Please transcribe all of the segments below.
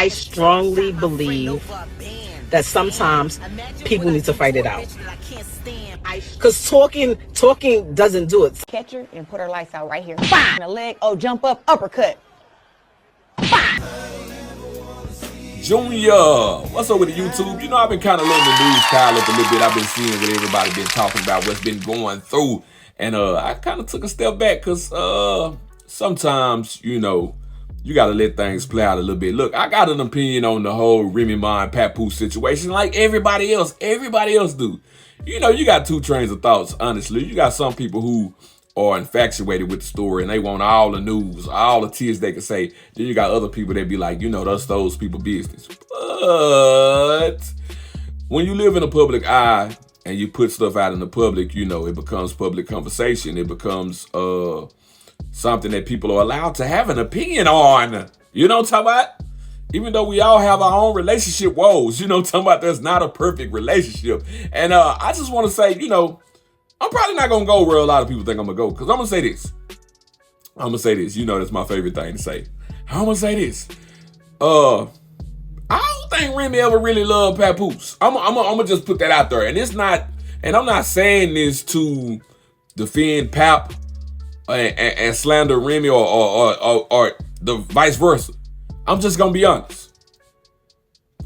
I strongly believe that sometimes people need to fight it out. Because talking doesn't do it. Catch her and put her lights out right here. Bang! In the leg. Oh, jump up, uppercut. Junior, what's up with the YouTube? You know, I've been kind of letting the news pile up a little bit. I've been seeing what everybody been talking about, what's been going through. And I kind of took a step back because sometimes, you know, you got to let things play out a little bit. Look, I got an opinion on the whole Remy Pap situation like everybody else. Everybody else do. You know, you got two trains of thoughts, honestly. You got some people who are infatuated with the story and they want all the news, all the tears they can say. Then you got other people that be like, you know, that's those people business. But when you live in a public eye and you put stuff out in the public, you know, it becomes public conversation. It becomes something that people are allowed to have an opinion on. You know what I'm talking about? Even though we all have our own relationship woes, you know what I'm talking about? There's not a perfect relationship. And I just want to say, you know, I'm probably not going to go where a lot of people think I'm going to go. Because I'm going to say this. You know, that's my favorite thing to say. I'm going to say this. I don't think Remy ever really loved Papoose. I'm going to just put that out there. And it's not, and I'm not saying this to defend Pap and slander Remy or the vice versa. I'm just going to be honest.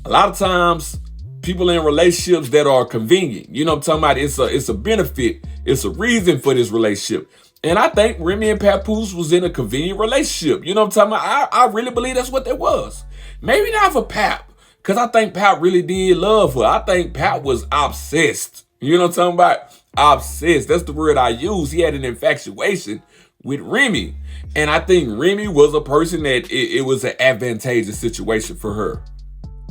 A lot of times, people in relationships that are convenient, you know what I'm talking about? It's a benefit. It's a reason for this relationship. And I think Remy and Papoose was in a convenient relationship. You know what I'm talking about? I really believe that's what that was. Maybe not for Pap, because I think Pap really did love her. I think Pap was obsessed. You know what I'm talking about? Obsessed. That's the word I use. He had an infatuation with Remy. And I think Remy was a person that it was an advantageous situation for her.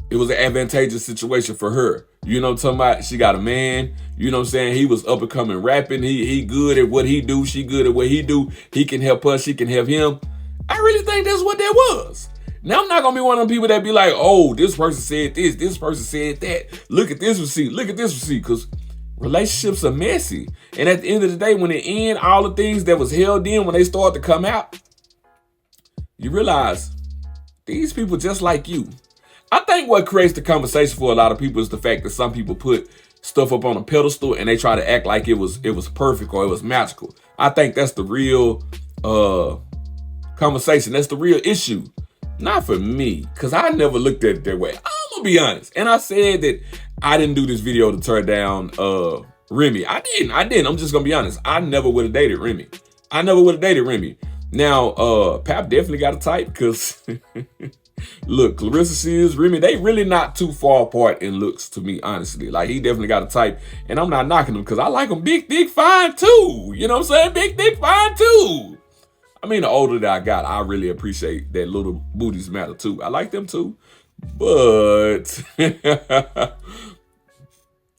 It was an advantageous situation for her. You know what I'm talking about? She got a man. You know what I'm saying? He was up and coming rapping. He good at what he do. She good at what he do. He can help her. She can help him. I really think that's what that was. Now, I'm not going to be one of them people that be like, oh, this person said this. This person said that. Look at this receipt. Look at this receipt. Because relationships are messy. And at the end of the day, when it end, all the things that was held in, when they start to come out, you realize these people just like you. I think what creates the conversation for a lot of people is the fact that some people put stuff up on a pedestal and they try to act like it was perfect or it was magical. I think that's the real conversation. That's the real issue. Not for me, because I never looked at it that way. I'm going to be honest. And I said that I didn't do this video to tear down Remy. I didn't. I'm just going to be honest. I never would have dated Remy. Now, Pap definitely got a type because... Look, Clarissa Shields, Remy, they really not too far apart in looks to me, honestly. Like, he definitely got a type, and I'm not knocking him because I like him big, thick, fine, too. You know what I'm saying? Big, thick, fine, too. I mean, the older that I got, I really appreciate that little booties matter, too. I like them, too. But,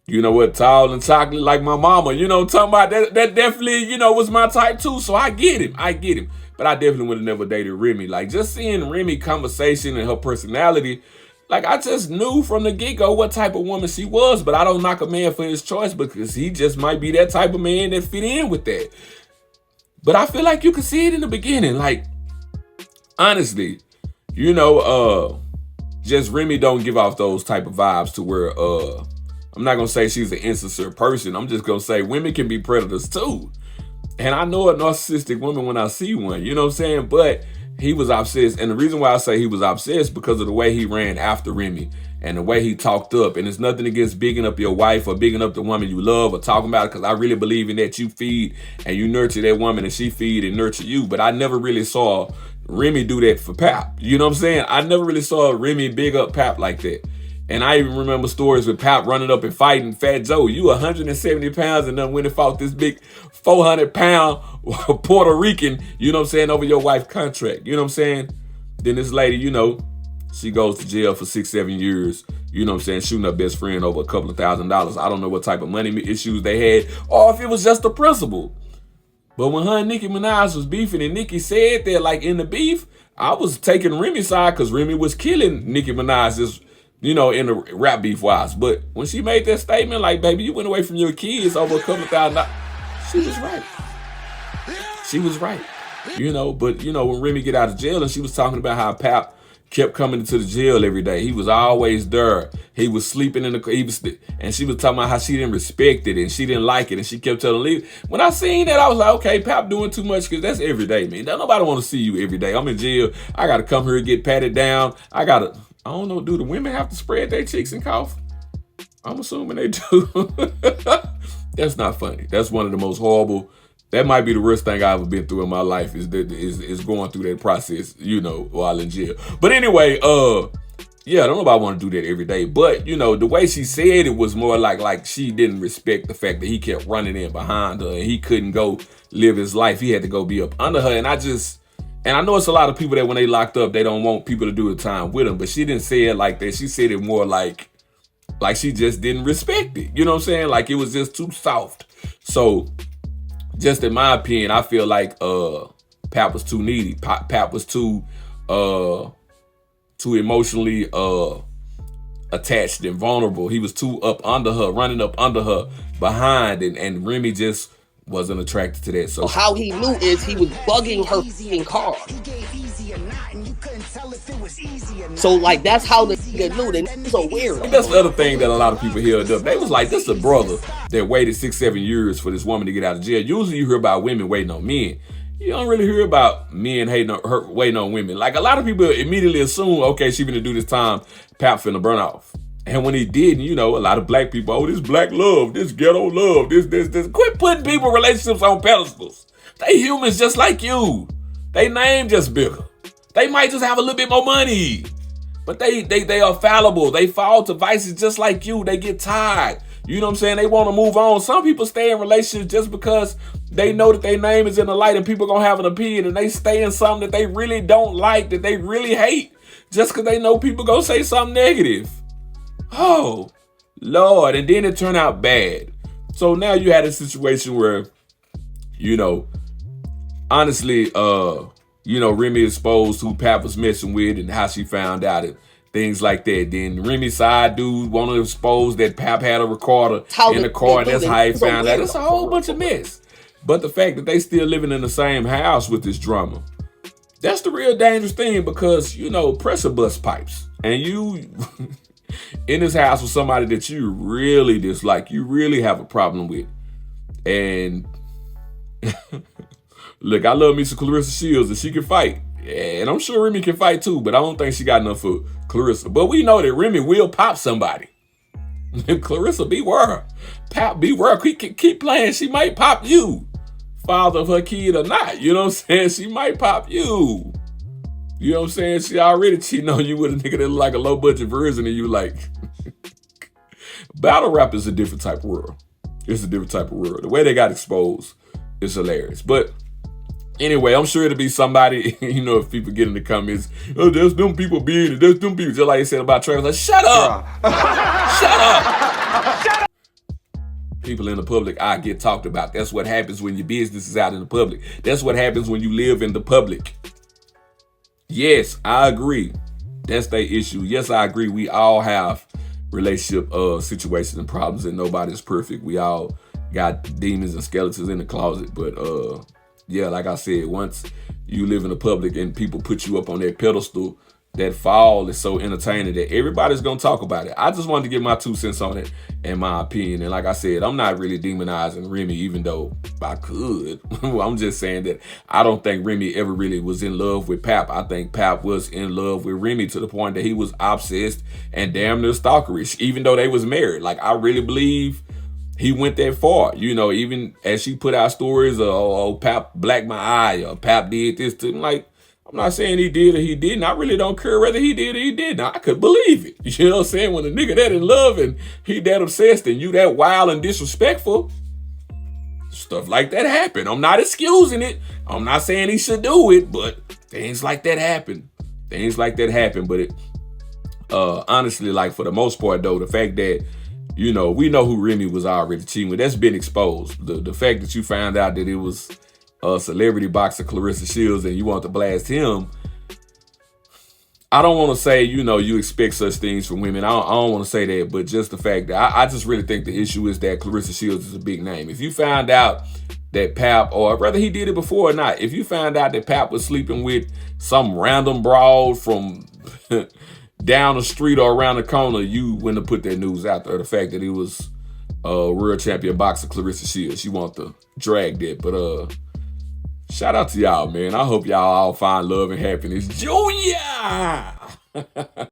you know what? Tall and chocolate like my mama. You know what I'm talking about? That definitely, you know, was my type, too. So I get him. But I definitely would have never dated Remy. Like, just seeing Remy conversation and her personality, like, I just knew from the get-go what type of woman she was. But I don't knock a man for his choice because he just might be that type of man that fit in with that. But I feel like you could see it in the beginning. Like, honestly, you know, just Remy don't give off those type of vibes to where, I'm not going to say she's an insincere person. I'm just going to say women can be predators, too. And I know a narcissistic woman when I see one, you know what I'm saying? But he was obsessed. And the reason why I say he was obsessed because of the way he ran after Remy and the way he talked up. And it's nothing against bigging up your wife or bigging up the woman you love or talking about it, because I really believe in that. You feed and you nurture that woman and she feed and nurture you. But I never really saw Remy do that for Pap. You know what I'm saying? I never really saw Remy big up Pap like that. And I even remember stories with Pap running up and fighting Fat Joe. You 170 pounds and then went and fought this big 400-pound Puerto Rican, you know what I'm saying, over your wife's contract. You know what I'm saying? Then this lady, you know, she goes to jail for 6-7 years, you know what I'm saying, shooting her best friend over a couple of $1,000s. I don't know what type of money issues they had or if it was just a principle. But when her and Nicki Minaj was beefing and Nicki said that, like, in the beef, I was taking Remy's side because Remy was killing Nicki Minaj's, you know, in the rap beef wise. But when she made that statement, like, baby, you went away from your kids over a couple of $1,000, she was right. She was right. You know, but, you know, when Remy get out of jail and she was talking about how Pap kept coming into the jail every day. He was always there. He was sleeping in the, and she was talking about how she didn't respect it and she didn't like it, and she kept telling leave. When I seen that, I was like, okay, Pap doing too much, because that's every day, man. Nobody want to see you every day. I'm in jail. I got to come here and get patted down. I don't know, do the women have to spread their cheeks and cough? I'm assuming they do. That's not funny. That's one of the most horrible. That might be the worst thing I've ever been through in my life, is going through that process, while in jail. But anyway, yeah, don't nobody want to do that every day. But, the way she said it was more like she didn't respect the fact that he kept running in behind her and he couldn't go live his life. He had to go be up under her. And I know it's a lot of people that when they locked up, they don't want people to do the time with them. But she didn't say it like that. She said it more like she just didn't respect it. You know what I'm saying? Like it was just too soft. So, just in my opinion, I feel like Pap was too needy. Pap was too emotionally attached and vulnerable. He was too up under her, running up under her behind, and Remy just wasn't attracted to that. So how he knew is he was bugging her f***ing car. So like that's how the nigga knew that he's a weirdo. That's the other thing that a lot of people held up. They was like, this is a brother that waited 6-7 years for this woman to get out of jail. Usually you hear about women waiting on men. You don't really hear about men waiting on women. Like a lot of people immediately assume, okay, she finna do this time, Pap finna burn off. And when he didn't, a lot of black people, oh, this black love, this ghetto love, this. Quit putting people relationships on pedestals. They humans just like you. They name just bigger. They might just have a little bit more money. But they are fallible. They fall to vices just like you. They get tired. You know what I'm saying? They want to move on. Some people stay in relationships just because they know that their name is in the light and people going to have an opinion, and they stay in something that they really don't like, that they really hate, just because they know people going to say something negative. Oh, Lord. And then it turned out bad. So now you had a situation where, honestly, Remy exposed who Pap was messing with and how she found out it. Things like that. Then Remy's side dude wanted to expose that Pap had a recorder in the car, and that's how he found out. It's a whole bunch of mess. But the fact that they still living in the same house with this drama, that's the real dangerous thing, because, pressure bust pipes. And you in this house with somebody that you really dislike, you really have a problem with. And look, I love me some Clarissa Shields, and she can fight. And I'm sure Remy can fight too, but I don't think she got enough for Clarissa. But we know that Remy will pop somebody. Clarissa, beware. Pap, beware. Keep playing. She might pop you. Father of her kid or not. You know what I'm saying? She might pop you. You know what I'm saying? She already cheating on you with a nigga that look like a low budget version of you. Like, battle rap is a different type of world. It's a different type of world. The way they got exposed is hilarious. But anyway, I'm sure it'll be somebody, if people get in the comments, oh, there's them people being it. There's them people. Just like they said about Travis. Like, shut up. Shut up. People in the public, I get talked about. That's what happens when your business is out in the public. That's what happens when you live in the public. Yes, I agree. That's their issue. Yes, I agree. We all have relationship situations and problems, and nobody's perfect. We all got demons and skeletons in the closet. But yeah, like I said, once you live in the public and people put you up on that pedestal, that fall is so entertaining that everybody's going to talk about it. I just wanted to give my 2 cents on it and my opinion. And like I said, I'm not really demonizing Remy, even though I could. I'm just saying that I don't think Remy ever really was in love with Pap. I think Pap was in love with Remy to the point that he was obsessed and damn near stalkerish, even though they was married. Like, I really believe he went that far, even as she put out stories of, oh, Pap blacked my eye, or Pap did this to him. Like, I'm not saying he did or he didn't. I really don't care whether he did or he didn't. I could believe it. You know what I'm saying? When a nigga that in love and he that obsessed and you that wild and disrespectful, stuff like that happen. I'm not excusing it. I'm not saying he should do it, but things like that happen. Things like that happen. But it, honestly, like for the most part though, the fact that, we know who Remy was already cheating with, that's been exposed. The fact that you found out that it was a celebrity boxer, Clarissa Shields, and you want to blast him, I don't want to say, you expect such things from women. I don't want to say that, but just the fact that I just really think the issue is that Clarissa Shields is a big name. If you found out that Pap, or whether he did it before or not, if you found out that Pap was sleeping with some random broad from down the street or around the corner, you wouldn't have put that news out there. The fact that it was world champion boxer Clarissa Shields. She want to drag that. But shout out to y'all, man. I hope y'all all find love and happiness. Junior!